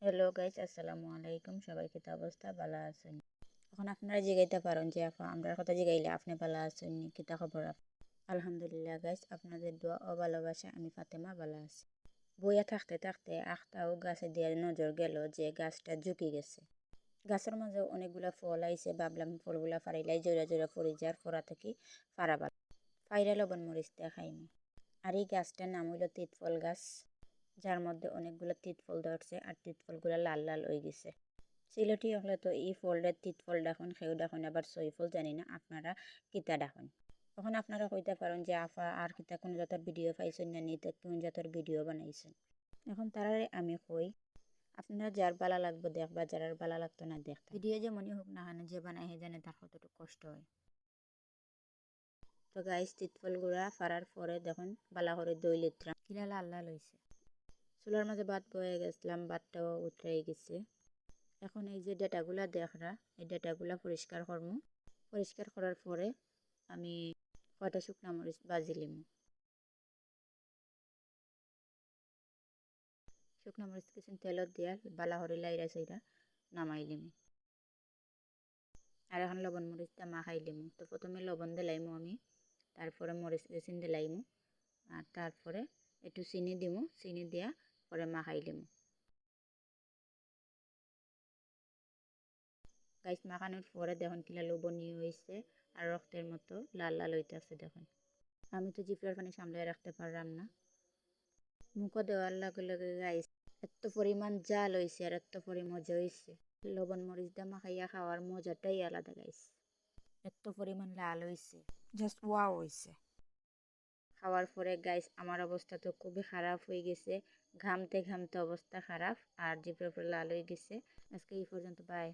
Hello guys, আসসালামু আলাইকুম। সবাই কিতা অবস্থা, ভালো আছেন? এখন আপনারা জিগাইতে পারেন যে আপা আমরার কথা জিগাইলে আপনি ভালো আছেন নি, কিতা খবর আলহামদুলিল্লাহ গাইস, আপনাদের দোয়া ও ভালোবাসা আমি ফাতেমা ভালো আছি। বইয়া থাকতে থাকতে আখটাও গাছে দিয়ে নজর গেল যে গাছটা ঝুঁকি গেছে। গাছের মাঝে অনেকগুলা ফল আইছে, ভাবলাম ফলগুলা ফারাইলাই জোড়া জোড়া পড়ে যার ফোরা থেকে ফারাবার ফাইরা লবণ মরিচ দিয়ে খাইমু। আর এই গাছটার নাম হইল তিতফল গাছ, যার মধ্যে অনেকগুলো তিতফল ধরছে আর তিতফলগুলো লাল লাল হয়ে গেছে। সিলেটি হলে তো এই ফলটার তিতফল ডাকুন, সেও ডাকুন, আবার সইফল জানি না আপনারা কিতা ডাকুন। তখন আপনারা কইতে পারেন যে আফা আর কিতা কোন জাতের ভিডিও পাইছেন না নিতে কোন জাতের ভিডিও বানাইছেন। এখন তারারে আমি কই আপনারা যার বালা লাগবে দেখবা, যার বালা লাগতো না দেখতে ভিডিও যে মনে হোক না কেন, যে বানাই হে জানে তার কতটুকু কষ্ট হয়। তো গাইস তিতফল গুড়া ফারার পরে দেখুন বালা করে দই লিত্রাম কিলা লাল লাল হয়েছে। চুলার মাঝে ভাত বয়ে গেছিলাম, ভাতটাও উতরাই গেছে। এখন এই যে ডাটাগুলা দেখরা, এই ডাটাগুলা পরিষ্কার করবো। পরিষ্কার করার পরে আমি কয়টা শুকনা মরিচ বাজি লিমু। শুকনা মরিচ কিছু তেলত দিয়া বালা হরে লাইরা সাইরা নামাই লিমু। আর এখন লবণ মরিচটা মাখাই লিমু। তো প্রথমে লবণ দিলাইমু আমি, তারপরে মরিচ বেসিন দিলাইমু, আর তারপরে একটু চিনি দিমু, চিনি দিয়া পরে মাখাই লিমু। গাইস মাখানোর পরে দেখুন কিলা লোভনীয় হয়েছে আর রক্তের মতো লাল লাল হইতেছে দেখুন। আমি তো জিপের পানি সামলায় রাখতে পারলাম না, মুখও দেওয়ার লগে লগে গাইস এত পরিমাণ জাল হয়েছে আর এত পরিমাণ মজা হয়েছে। লবণ মরিচ দিয়ে মাখাইয়া খাওয়ার মজাটাই আলাদা গাইস। এত পরিমাণ লাল হয়েছে, জাস্ট ওয়াও হয়েছে। খাওয়ার পরে গাইস আমার অবস্থা তো খুবই খারাপ হয়ে গেছে, ঘামতে ঘামতে অবস্থা খারাপ আর জিপের উপরে লাল হয়ে গেছে। আজকে এই পর্যন্ত, বাই।